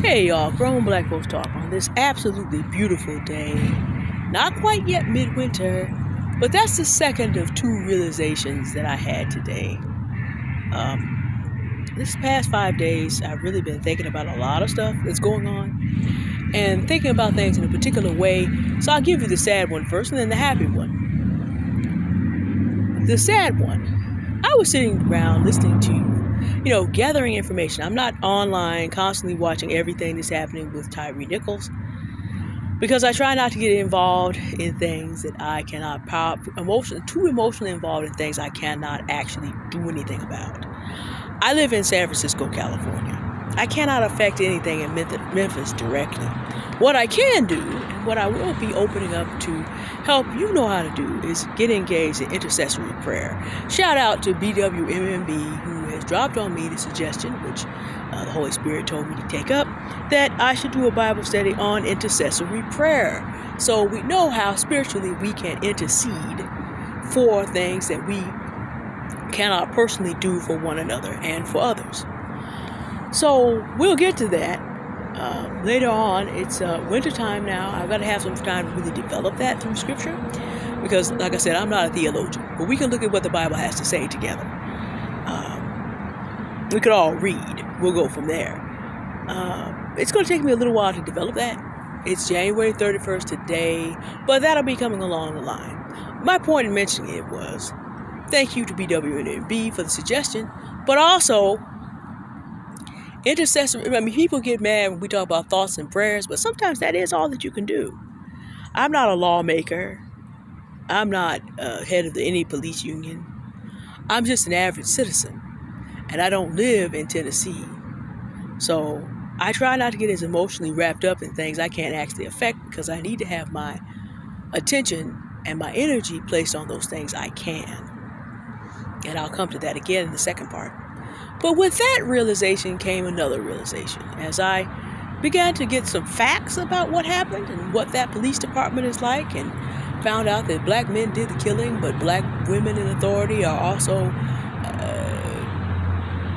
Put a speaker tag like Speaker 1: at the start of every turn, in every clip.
Speaker 1: Hey y'all, Grown Black Folks Talk on this absolutely beautiful day. Not quite yet midwinter, but that's the second of two realizations that I had today. This past 5 days, I've really been thinking about a lot of stuff that's going on and thinking about things in a particular way. So I'll give you the sad one first and then the happy one. The sad one, I was sitting around listening to gathering information. I'm not online constantly watching everything that's happening with Tyre Nichols because I try not to get involved in things that I cannot too emotionally involved in things I cannot actually do anything about. I live in San Francisco, California. I cannot affect anything in Memphis directly. What I can do, and what I will be opening up to help you know how to do, is get engaged in intercessory prayer. Shout out to BWMMB, who has dropped on me the suggestion, which the Holy Spirit told me to take up, that I should do a Bible study on intercessory prayer. So we know how spiritually we can intercede for things that we cannot personally do for one another and for others. So we'll get to that later on. It's winter time now. I've got to have some time to really develop that from Scripture because, like I said, I'm not a theologian, but we can look at what the Bible has to say together. We could all read. We'll go from there. It's going to take me a little while to develop that. It's January 31st today, but that'll be coming along the line. My point in mentioning it was thank you to BWNB for the suggestion, but also intercessory. I mean, people get mad when we talk about thoughts and prayers, but sometimes that is all that you can do. I'm not a lawmaker. I'm not head of any police union. I'm just an average citizen, and I don't live in Tennessee. So I try not to get as emotionally wrapped up in things I can't actually affect because I need to have my attention and my energy placed on those things I can. And I'll come to that again in the second part. But with that realization came another realization. As I began to get some facts about what happened and what that police department is like, and found out that black men did the killing, but black women in authority are also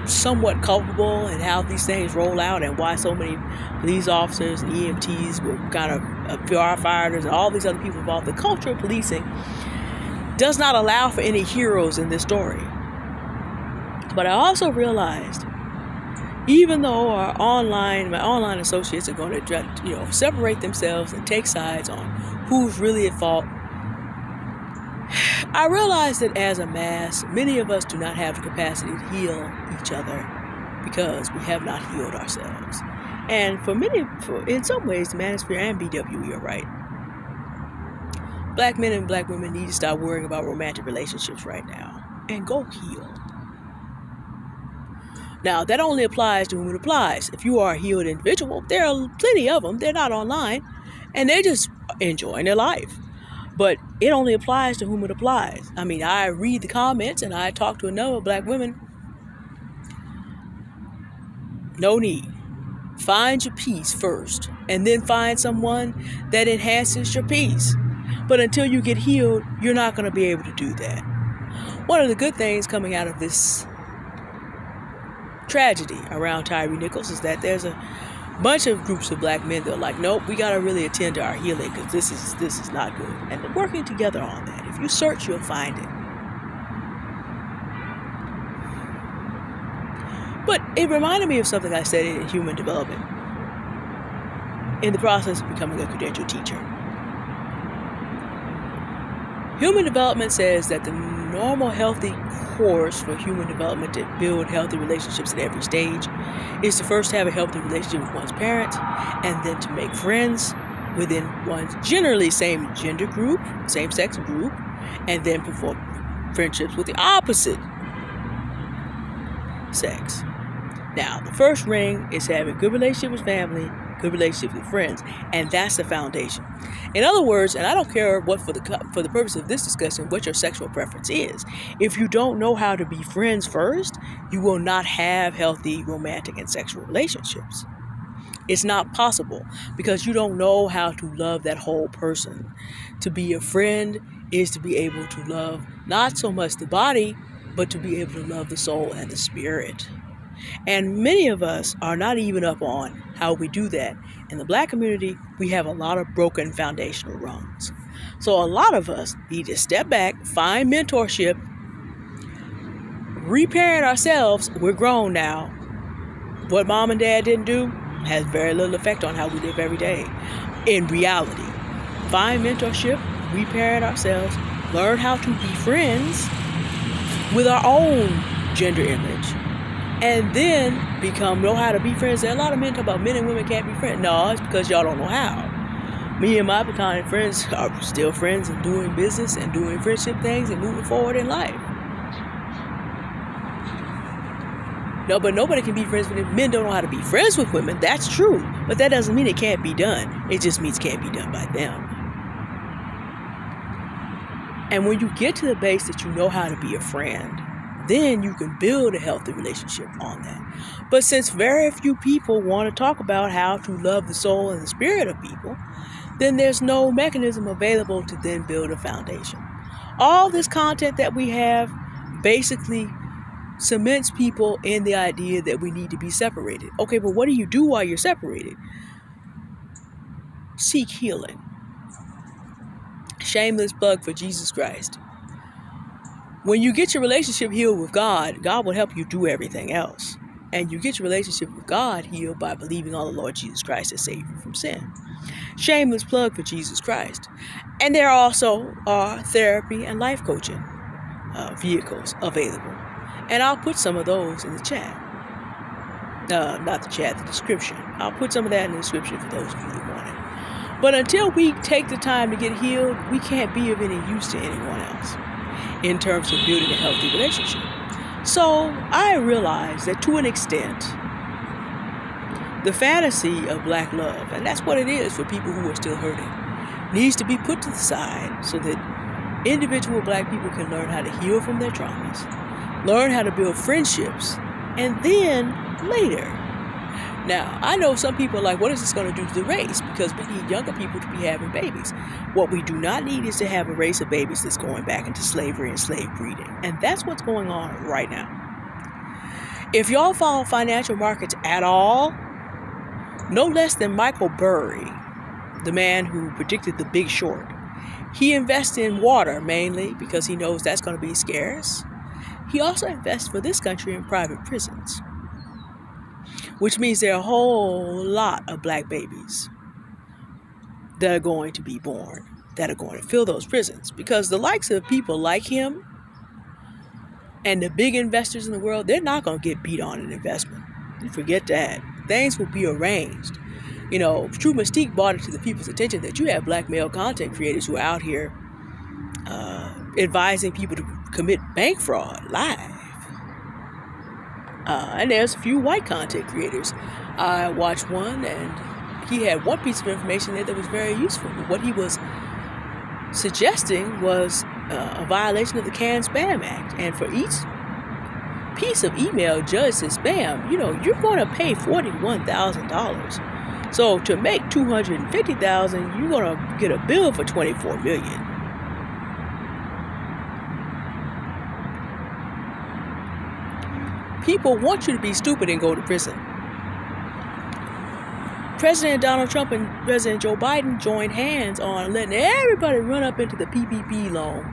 Speaker 1: somewhat culpable in how these things roll out and why so many police officers and EMTs were kind of firefighters and all these other people involved. The culture of policing does not allow for any heroes in this story. But I also realized, even though my online associates are going to try to, separate themselves and take sides on who's really at fault, I realized that as a mass, many of us do not have the capacity to heal each other because we have not healed ourselves. And in some ways, the Manosphere and BWE are right. Black men and black women need to stop worrying about romantic relationships right now and go heal. Now, that only applies to whom it applies. If you are a healed individual, there are plenty of them. They're not online, and they're just enjoying their life. But it only applies to whom it applies. I mean, I read the comments, and I talk to another black women. No need. Find your peace first, and then find someone that enhances your peace. But until you get healed, you're not going to be able to do that. One of the good things coming out of this tragedy around Tyre Nichols is that there's a bunch of groups of black men that are like, nope, we got to really attend to our healing because this is not good. And they're working together on that. If you search, you'll find it. But it reminded me of something I studied in human development in the process of becoming a credentialed teacher. Human development says that the normal healthy course for human development to build healthy relationships at every stage is to first have a healthy relationship with one's parents, and then to make friends within one's generally same gender group, same sex group, and then perform friendships with the opposite sex. Now, the first ring is having a good relationship with family, good relationship with friends, and that's the foundation. In other words, and I don't care what for the purpose of this discussion, what your sexual preference is. If you don't know how to be friends first, you will not have healthy romantic and sexual relationships. It's not possible because you don't know how to love that whole person. To be a friend is to be able to love not so much the body, but to be able to love the soul and the spirit. And many of us are not even up on how we do that. In the Black community, we have a lot of broken foundational rungs. So a lot of us need to step back, find mentorship, reparent ourselves. We're grown now. What mom and dad didn't do has very little effect on how we live every day. In reality, find mentorship, reparent ourselves, learn how to be friends with our own gender image, and then know how to be friends. There are a lot of men talk about men and women can't be friends. No, it's because y'all don't know how. Me and my platonic friends are still friends and doing business and doing friendship things and moving forward in life. No, but nobody can be friends with them. Men don't know how to be friends with women. That's true. But that doesn't mean it can't be done. It just means it can't be done by them. And when you get to the base that you know how to be a friend, then you can build a healthy relationship on that. But since very few people want to talk about how to love the soul and the spirit of people, then there's no mechanism available to then build a foundation. All this content that we have basically cements people in the idea that we need to be separated. Okay, but what do you do while you're separated? Seek healing. Shameless plug for Jesus Christ. When you get your relationship healed with God, God will help you do everything else. And you get your relationship with God healed by believing on the Lord Jesus Christ to save you from sin. Shameless plug for Jesus Christ. And there also are therapy and life coaching vehicles available. And I'll put some of those in the chat. Not the chat, the description. I'll put some of that in the description for those of you that want it. But until we take the time to get healed, we can't be of any use to anyone else in terms of building a healthy relationship. So I realize that to an extent, the fantasy of black love, and that's what it is for people who are still hurting, needs to be put to the side so that individual black people can learn how to heal from their traumas, learn how to build friendships, and then later. Now, I know some people are like, what is this going to do to the race? Because we need younger people to be having babies. What we do not need is to have a race of babies that's going back into slavery and slave breeding. And that's what's going on right now. If y'all follow financial markets at all, no less than Michael Burry, the man who predicted The Big Short, he invests in water mainly because he knows that's going to be scarce. He also invests for this country in private prisons, which means there are a whole lot of black babies that are going to be born, that are going to fill those prisons. Because the likes of people like him and the big investors in the world, they're not going to get beat on an investment. You forget that. Things will be arranged. You know, True Mystique brought it to the people's attention that you have black male content creators who are out here advising people to commit bank fraud live. And there's a few white content creators. I watched one, and he had one piece of information there that was very useful. But what he was suggesting was a violation of the CAN-SPAM Act. And for each piece of email judged as spam, you know, you're going to pay $41,000. So to make $250,000, you're going to get a bill for $24 million. People want you to be stupid and go to prison. President Donald Trump and President Joe Biden joined hands on letting everybody run up into the PPP loan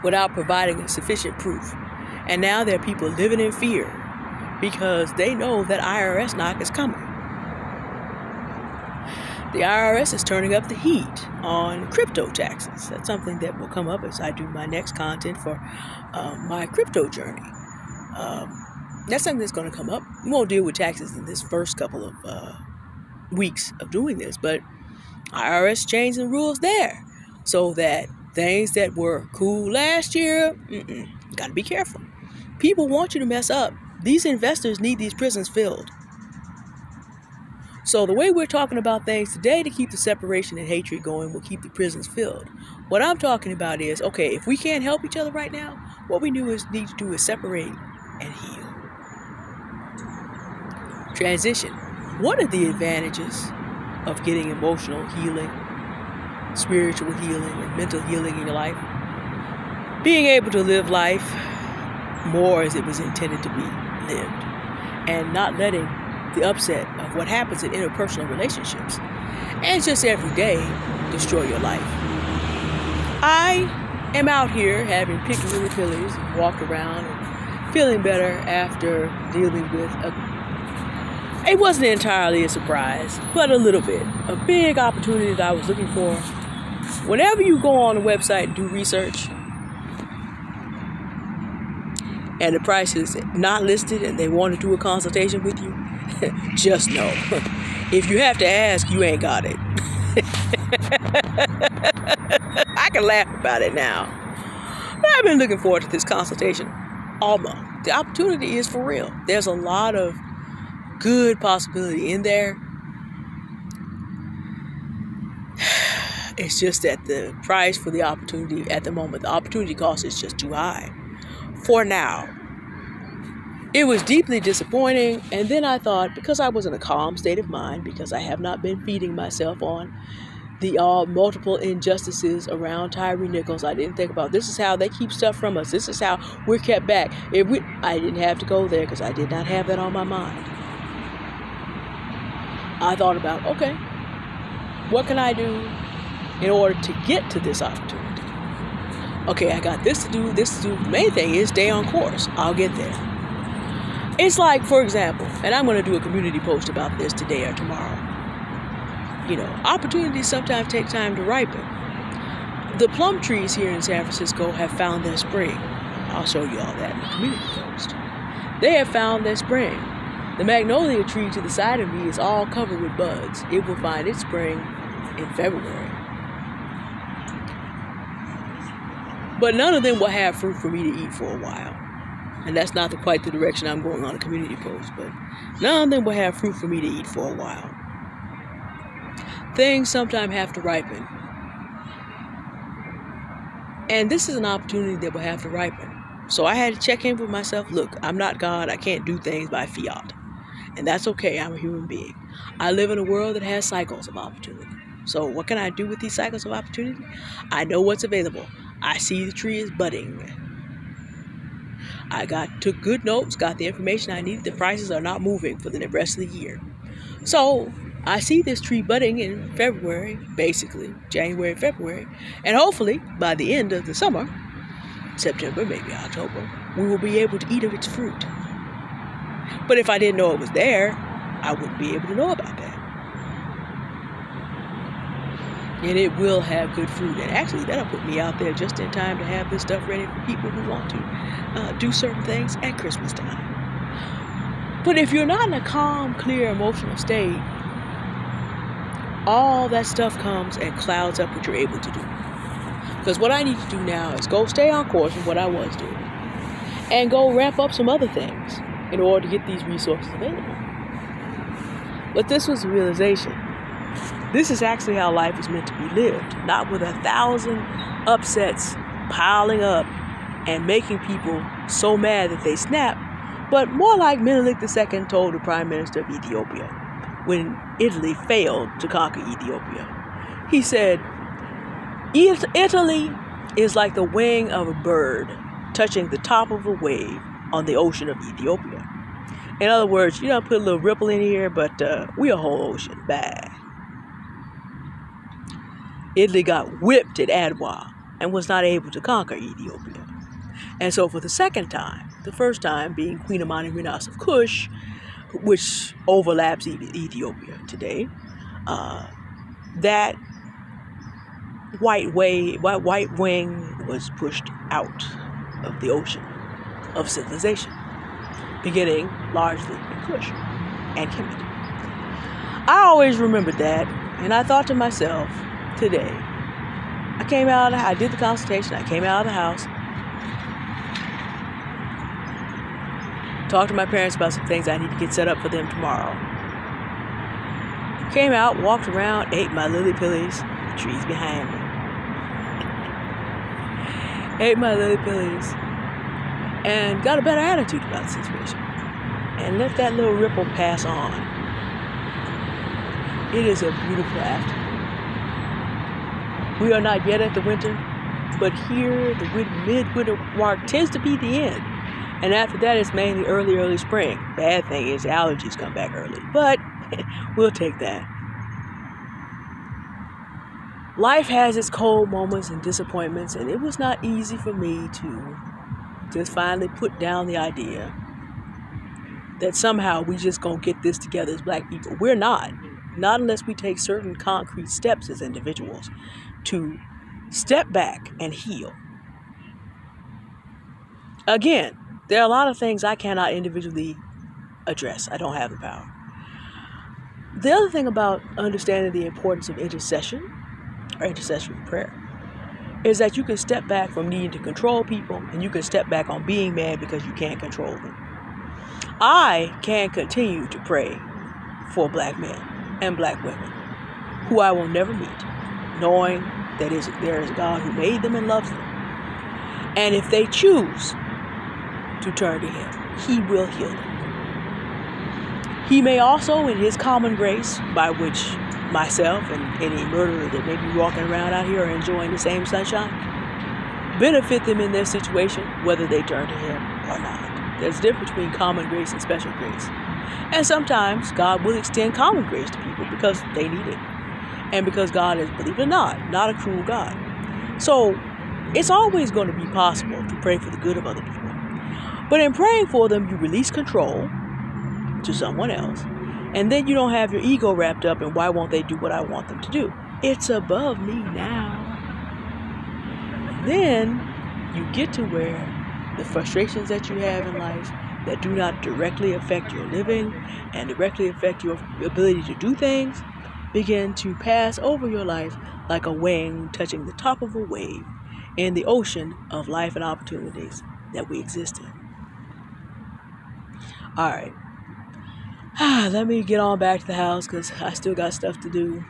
Speaker 1: without providing sufficient proof. And now there are people living in fear because they know that IRS knock is coming. The IRS is turning up the heat on crypto taxes. That's something that will come up as I do my next content for my crypto journey. That's something that's going to come up. We won't deal with taxes in this first couple of weeks of doing this, but IRS changed the rules there so that things that were cool last year, got to be careful. People want you to mess up. These investors need these prisons filled. So the way we're talking about things today to keep the separation and hatred going will keep the prisons filled. What I'm talking about is, okay, if we can't help each other right now, what we need to do is separate and heal. Transition. What are the advantages of getting emotional healing, spiritual healing, and mental healing in your life? Being able to live life more as it was intended to be lived. and not letting the upset of what happens in interpersonal relationships and just every day destroy your life. I am out here having picked lily pillies and walked around and feeling better after dealing with it wasn't entirely a surprise, but a little bit. A big opportunity that I was looking for. Whenever you go on the website and do research, and the price is not listed and they want to do a consultation with you, just know, if you have to ask, you ain't got it. I can laugh about it now. But I've been looking forward to this consultation all month. The opportunity is for real. There's a lot of good possibility in there. It's just that the price for the opportunity at the moment, the opportunity cost is just too high for now. It was deeply disappointing, and then I thought, because I was in a calm state of mind, because I have not been feeding myself on the multiple injustices around Tyre Nichols, I didn't think about this is how they keep stuff from us. This is how we're kept back. I didn't have to go there because I did not have that on my mind. I thought about, okay, what can I do in order to get to this opportunity? Okay, I got this to do, this to do. The main thing is stay on course. I'll get there. It's like, for example, and I'm going to do a community post about this today or tomorrow. Opportunities sometimes take time to ripen. The plum trees here in San Francisco have found their spring. I'll show you all that in the community post. They have found their spring. The magnolia tree to the side of me is all covered with buds. It will find its spring in February. But none of them will have fruit for me to eat for a while. And that's not quite the direction I'm going on a community post, but none of them will have fruit for me to eat for a while. Things sometimes have to ripen. And this is an opportunity that will have to ripen. So I had to check in with myself. Look, I'm not God. I can't do things by fiat. And that's okay. I'm a human being. I live in a world that has cycles of opportunity. So what can I do with these cycles of opportunity? I know what's available. I see the tree is budding. I took good notes, got the information I needed. The prices are not moving for the rest of the year. So I see this tree budding in February, basically, January, February. And hopefully by the end of the summer, September, maybe October, we will be able to eat of its fruit. But if I didn't know it was there, I wouldn't be able to know about that. And it will have good fruit. And actually, that'll put me out there just in time to have this stuff ready for people who want to do certain things at Christmas time. But if you're not in a calm, clear, emotional state, all that stuff comes and clouds up what you're able to do. Because what I need to do now is go stay on course with what I was doing and go ramp up some other things in order to get these resources available. But this was the realization. This is actually how life is meant to be lived, not with 1,000 upsets piling up and making people so mad that they snap, but more like Menelik II told the Prime Minister of Ethiopia when Italy failed to conquer Ethiopia. He said, Italy is like the wing of a bird touching the top of a wave on the ocean of Ethiopia. In other words, put a little ripple in here, but we a whole ocean. Bad. Italy got whipped at Adwa and was not able to conquer Ethiopia. And so for the second time, the first time being Queen Amani-Renas of Kush, which overlaps Ethiopia today, that white wing was pushed out of the ocean of civilization, beginning largely in Kush and Kemet. I always remembered that, and I thought to myself, today, I did the consultation, I came out of the house, talked to my parents about some things I need to get set up for them tomorrow. Came out, walked around, ate my lily pillies, the trees behind me. Ate my lily pillies, and got a better attitude about the situation. And let that little ripple pass on. It is a beautiful afternoon. We are not yet at the winter, but here the mid-winter mark tends to be the end. And after that, it's mainly early spring. Bad thing is allergies come back early, but we'll take that. Life has its cold moments and disappointments, and it was not easy for me to just finally put down the idea that somehow we just gonna get this together as black people. We're not unless we take certain concrete steps as individuals to step back and heal. Again, there are a lot of things I cannot individually address. I don't have the power. The other thing about understanding the importance of intercession or intercessory prayer is that you can step back from needing to control people, and you can step back on being mad because you can't control them. I can continue to pray for black men and black women who I will never meet, knowing that there is a God who made them and loves them. And if they choose to turn to Him, He will heal them. He may also, in His common grace, by which myself and any murderer that may be walking around out here are enjoying the same sunshine, benefit them in their situation, whether they turn to Him or not. There's a difference between common grace and special grace. And sometimes God will extend common grace to people because they need it. And because God is, believe it or not a cruel God. So it's always going to be possible to pray for the good of other people. But in praying for them, you release control to someone else. And then you don't have your ego wrapped up in why won't they do what I want them to do. It's above me now. Then you get to where the frustrations that you have in life that do not directly affect your living and directly affect your ability to do things begin to pass over your life like a wing touching the top of a wave in the ocean of life and opportunities that we exist in. All right. Let me get on back to the house because I still got stuff to do,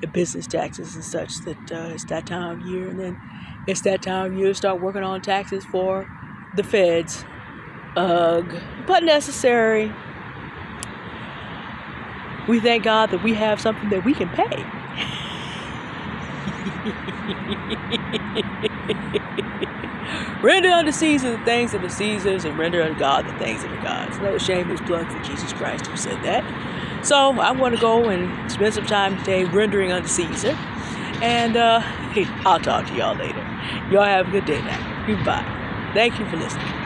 Speaker 1: the business taxes and such, that it's that time of year. And then it's that time of year to start working on taxes for the feds. But necessary. We thank God that we have something that we can pay. Render unto Caesar the things of the Caesars, and render unto God the things of the gods. No shameless plug for Jesus Christ who said that. So I'm going to go and spend some time today rendering unto Caesar. And I'll talk to y'all later. Y'all have a good day now. Goodbye. Thank you for listening.